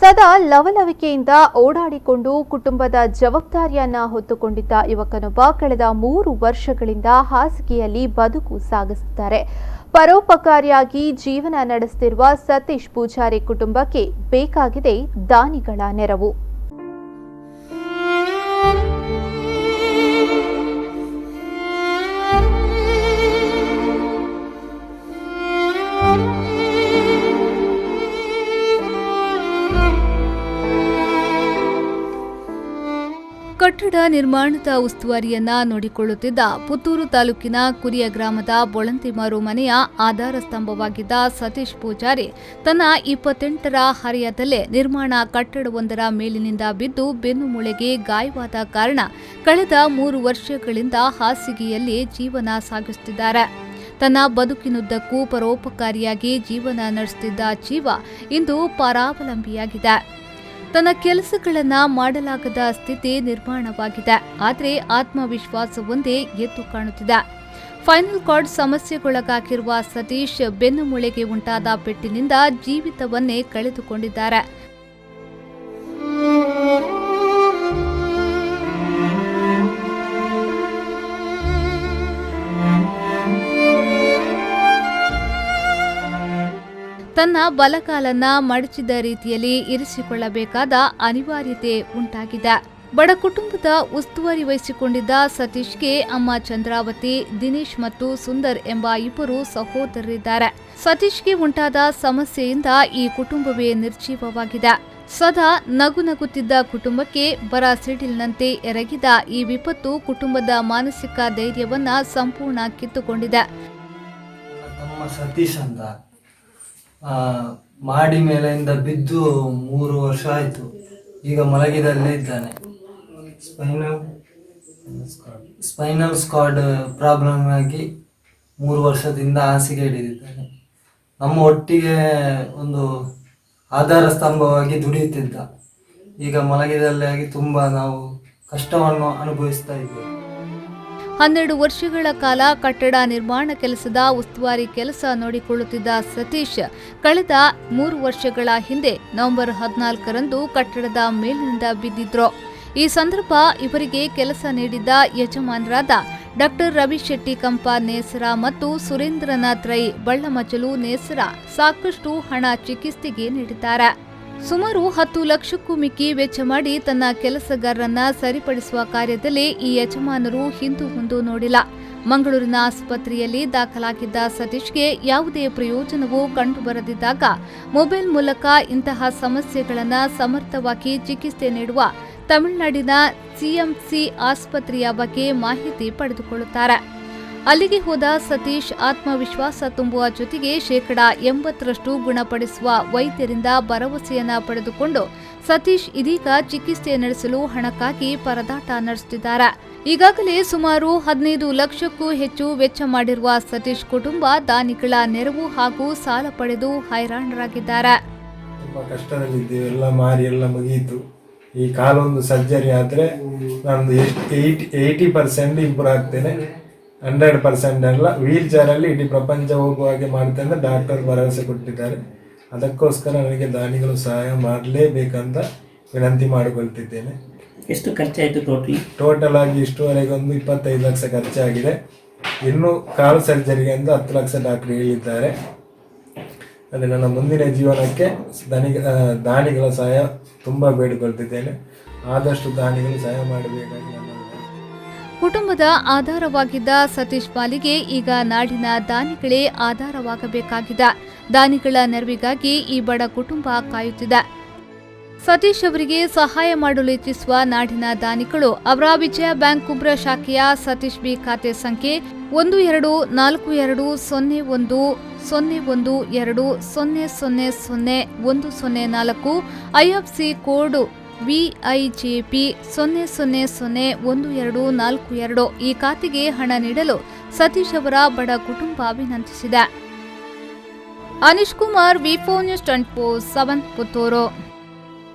ಸದಾ ಲವಲವಿಕೆಯಿಂದ ಓಡಾಡಿಕೊಂಡು ಕುಟುಂಬದ ಜವಾಬ್ದಾರಿಯನ್ನ ಹೊತ್ತುಕೊಂಡಿದ್ದ ಯುವಕನೊಬ್ಬ ಕಳೆದ 3 ವರ್ಷಗಳಿಂದ ಹಾಸಿಗೆಯಲ್ಲಿ ಬದುಕು ಸಾಗಿಸುತ್ತಾರೆ. ಪರೋಪಕಾರಿಯಾಗಿ ಜೀವನ ನಡೆಸುತ್ತಿರುವ ಸತೀಶ್ ಪೂಜಾರಿ ಕುಟುಂಬಕ್ಕೆ ಬೇಕಾಗಿದೆ ದಾನಿಗಳ ನೆರವು. ಕಟ್ಟಡ ನಿರ್ಮಾಣದ ಉಸ್ತುವಾರಿಯನ್ನ ನೋಡಿಕೊಳ್ಳುತ್ತಿದ್ದ ಪುತ್ತೂರು ತಾಲೂಕಿನ ಕುರಿಯ ಗ್ರಾಮದ ಬೊಳಂತಿಮಾರು ಮನೆಯ ಆಧಾರ ಸ್ತಂಭವಾಗಿದ್ದ ಸತೀಶ್ ಪೂಜಾರಿ ತನ್ನ 28ರ ಹರೆಯದಲ್ಲೇ ನಿರ್ಮಾಣ ಕಟ್ಟಡವೊಂದರ ಮೇಲಿನಿಂದ ಬಿದ್ದು ಬೆನ್ನು ಮೂಳೆಗೆ ಗಾಯವಾದ ಕಾರಣ ಕಳೆದ 3 ವರ್ಷಗಳಿಂದ ಹಾಸಿಗೆಯಲ್ಲಿ ಜೀವನ ಸಾಗಿಸುತ್ತಿದ್ದಾರೆ. ತನ್ನ ಬದುಕಿನುದ್ದಕ್ಕೂ ಪರೋಪಕಾರಿಯಾಗಿ ಜೀವನ ನಡೆಸುತ್ತಿದ್ದ ಜೀವ ಇಂದು ಪರಾವಲಂಬಿಯಾಗಿದೆ. ತನ್ನ ಕೆಲಸಗಳನ್ನ ಮಾಡಲಾಗದ ಸ್ಥಿತಿ ನಿರ್ಮಾಣವಾಗಿದೆ. ಆದರೆ ಆತ್ಮವಿಶ್ವಾಸವೊಂದೇ ಎದ್ದು ಕಾಣುತ್ತಿದೆ. ಫೈನಲ್ ಕಾರ್ಡ್ ಸಮಸ್ಯೆಗೊಳಗಾಗಿರುವ ಸತೀಶ್ ಬೆನ್ನು ಮೂಳೆಗೆ ಉಂಟಾದ ಪೆಟ್ಟಿನಿಂದ ಜೀವಿತವನ್ನೇ ಕಳೆದುಕೊಂಡಿದ್ದಾರೆ. ತನ್ನ ಬಲಗಾಲನ್ನ ಮಡಚಿದ ರೀತಿಯಲ್ಲಿ ಇರಿಸಿಕೊಳ್ಳಬೇಕಾದ ಅನಿವಾರ್ಯತೆ ಉಂಟಾಗಿದೆ. ಬಡ ಕುಟುಂಬದ ಉಸ್ತುವಾರಿ ವಹಿಸಿಕೊಂಡಿದ್ದ ಸತೀಶ್ಗೆ ಅಮ್ಮ ಚಂದ್ರಾವತಿ, ದಿನೇಶ್ ಮತ್ತು ಸುಂದರ್ ಎಂಬ 2 ಸಹೋದರರಿದ್ದಾರೆ. ಸತೀಶ್ಗೆ ಉಂಟಾದ ಸಮಸ್ಯೆಯಿಂದ ಈ ಕುಟುಂಬವೇ ನಿರ್ಜೀವವಾಗಿದೆ. ಸದಾ ನಗುನಗುತ್ತಿದ್ದ ಕುಟುಂಬಕ್ಕೆ ಬರ ಸಿಡಿಲಿನಂತೆ ಎರಗಿದ ಈ ವಿಪತ್ತು ಕುಟುಂಬದ ಮಾನಸಿಕ ಧೈರ್ಯವನ್ನ ಸಂಪೂರ್ಣ ಕಿತ್ತುಕೊಂಡಿದೆ. ಸತೀಶ್ ಅಂತ ಮಾಡಿ ಮೇಲೆಯಿಂದ ಬಿದ್ದು 3 ವರ್ಷ ಆಯಿತು. ಈಗ ಮಲಗಿದಲ್ಲೇ ಇದ್ದಾನೆ. ಸ್ಪೈನಲ್ ಸ್ಕಾರ್ಡ್ ಪ್ರಾಬ್ಲಮ್ ಆಗಿ 3 ವರ್ಷದಿಂದ ಹಾಸಿಗೆ ಹಿಡಿದಿದ್ದಾನೆ. ನಮ್ಮ ಒಟ್ಟಿಗೆ ಒಂದು ಆಧಾರ ಸ್ತಂಭವಾಗಿ ದುಡಿಯುತ್ತಿದ್ದ. ಈಗ ಮಲಗಿದಲ್ಲೇ ಆಗಿ ತುಂಬ ನಾವು ಕಷ್ಟವನ್ನು ಅನುಭವಿಸ್ತಾ ಇದ್ದೇವೆ. 12 ವರ್ಷಗಳ ಕಾಲ ಕಟ್ಟಡ ನಿರ್ಮಾಣ ಕೆಲಸದ ಉಸ್ತುವಾರಿ ಕೆಲಸ ನೋಡಿಕೊಳ್ಳುತ್ತಿದ್ದ ಸತೀಶ್ ಕಳೆದ 3 ವರ್ಷಗಳ ಹಿಂದೆ ನವೆಂಬರ್ 14ರಂದು ಕಟ್ಟಡದ ಮೇಲಿನಿಂದ ಬಿದ್ದಿದ್ರು. ಈ ಸಂದರ್ಭ ಇವರಿಗೆ ಕೆಲಸ ನೀಡಿದ್ದ ಯಜಮಾನರಾದ ಡಾಕ್ಟರ್ ರವಿಶೆಟ್ಟಿ ಕಂಪ ನೇಸರ ಮತ್ತು ಸುರೇಂದ್ರನಾಥ್ ರೈ ಬಳ್ಳಮಚಲು ನೇಸರ ಸಾಕಷ್ಟು ಹಣ ಚಿಕಿತ್ಸೆಗೆ ನೀಡಿದ್ದಾರೆ. ಸುಮಾರು 10 ಲಕ್ಷಕ್ಕೂ ಮಿಕ್ಕಿ ವೆಚ್ಚ ಮಾಡಿ ತನ್ನ ಕೆಲಸಗಾರರನ್ನ ಸರಿಪಡಿಸುವ ಕಾರ್ಯದಲ್ಲಿ ಈ ಯಜಮಾನರು ಹಿಂದು ಮುಂದು ನೋಡಿಲ್ಲ. ಮಂಗಳೂರಿನ ಆಸ್ಪತ್ರೆಯಲ್ಲಿ ದಾಖಲಾಗಿದ್ದ ಸತೀಶ್ಗೆ ಯಾವುದೇ ಪ್ರಯೋಜನವೂ ಕಂಡುಬರದಿದ್ದಾಗ ಮೊಬೈಲ್ ಮೂಲಕ ಇಂತಹ ಸಮಸ್ಯೆಗಳನ್ನು ಸಮರ್ಥವಾಗಿ ಚಿಕಿತ್ಸೆ ನೀಡುವ ತಮಿಳುನಾಡಿನ ಸಿಎಂಸಿ ಆಸ್ಪತ್ರೆಯ ಬಗ್ಗೆ ಮಾಹಿತಿ ಪಡೆದುಕೊಳ್ಳುತ್ತಾರೆ. ಅಲ್ಲಿಗೆ ಹೋದ ಸತೀಶ್ ಆತ್ಮವಿಶ್ವಾಸ ತುಂಬುವ ಜೊತೆಗೆ 80% ಗುಣಪಡಿಸುವ ವೈದ್ಯರಿಂದ ಭರವಸೆಯನ್ನ ಪಡೆದುಕೊಂಡು ಸತೀಶ್ ಇದೀಗ ಚಿಕಿತ್ಸೆ ನಡೆಸಲು ಹಣಕ್ಕಾಗಿ ಪರದಾಟ ನಡೆಸುತ್ತಿದ್ದಾರೆ. ಈಗಾಗಲೇ ಸುಮಾರು 15 ಲಕ್ಷಕ್ಕೂ ಹೆಚ್ಚು ವೆಚ್ಚ ಮಾಡಿರುವ ಸತೀಶ್ ಕುಟುಂಬ ದಾನಿಗಳ ನೆರವು ಹಾಗೂ ಸಾಲ ಪಡೆದು ಹೈರಾಣರಾಗಿದ್ದಾರೆ. ತುಂಬಾ ಕಷ್ಟದಲ್ಲಿದ್ದೇವೆ. ಎಲ್ಲ ಮಾರಿ ಎಲ್ಲ ಮುಗಿಯಿತು. ಈ ಕಾಲೊಂದು ಸರ್ಜರಿ ಆದರೆ ನಮ್ದು 80% ಇಂಪ್ರೂವ್ ಆಗ್ತೇನೆ. 100% ಅಲ್ಲ, ವೀಲ್ ಚೇರಲ್ಲಿ ಇಡೀ ಪ್ರಪಂಚ ಹೋಗುವ ಹಾಗೆ ಮಾಡ್ತೇನೆ ಡಾಕ್ಟರ್ ಭರವಸೆ ಕೊಟ್ಟಿದ್ದಾರೆ. ಅದಕ್ಕೋಸ್ಕರ ನನಗೆ ದಾನಿಗಳು ಸಹಾಯ ಮಾಡಲೇಬೇಕಂತ ವಿನಂತಿ ಮಾಡಿಕೊಳ್ತಿದ್ದೇನೆ. ಎಷ್ಟು ಖರ್ಚಾಯಿತು ಟೋಟಲ್ ಆಗಿ ಇಷ್ಟುವರೆಗೆ ಒಂದು 25 ಲಕ್ಷ ಖರ್ಚಾಗಿದೆ. ಇನ್ನು ಕಾಲು ಸರ್ಜರಿಗೆ ಅಂತ 10 ಲಕ್ಷ ಡಾಕ್ಟರ್ ಹೇಳಿದ್ದಾರೆ. ಅದೇ ನನ್ನ ಮುಂದಿನ ಜೀವನಕ್ಕೆ ದಾನಿಗಳ ಸಹಾಯ ತುಂಬ ಬೇಡಿಕೊಳ್ತಿದ್ದೇನೆ. ಆದಷ್ಟು ದಾನಿಗಳು ಸಹಾಯ ಮಾಡಬೇಕಾಗಿ ನನ್ನ ಕುಟುಂಬದ ಆಧಾರವಾಗಿದ್ದ ಸತೀಶ್ ಪಾಲಿಗೆ ಈಗ ನಾಡಿನ ದಾನಿಗಳೇ ಆಧಾರವಾಗಬೇಕಾಗಿದೆ. ದಾನಿಗಳ ನೆರವಿಗಾಗಿ ಈ ಬಡ ಕುಟುಂಬ ಕಾಯುತ್ತಿದೆ. ಸತೀಶ್ ಅವರಿಗೆ ಸಹಾಯ ಮಾಡಲು ಇಚ್ಛಿಸುವ ನಾಡಿನ ದಾನಿಗಳು ಅವರ ವಿಜಯ ಬ್ಯಾಂಕ್ ಕುಬ್ರ ಶಾಖೆಯ ಸತೀಶ್ ಬಿ ಖಾತೆ ಸಂಖ್ಯೆ 12420120000104 ಐಎಫ್ಸಿ ಕೋಡ್ VIJP 0001242 ಈ ಖಾತೆಗೆ ಹಣ ನೀಡಲು ಸತೀಶ್ ಅವರ ಬಡ ಕುಟುಂಬ ವಿನಂತಿಸಿದೆ. ಅನೀಶ್ ಕುಮಾರ್, ವಿ4 ನ್ಯೂಸ್ 24/7 ಪುತ್ತೂರು.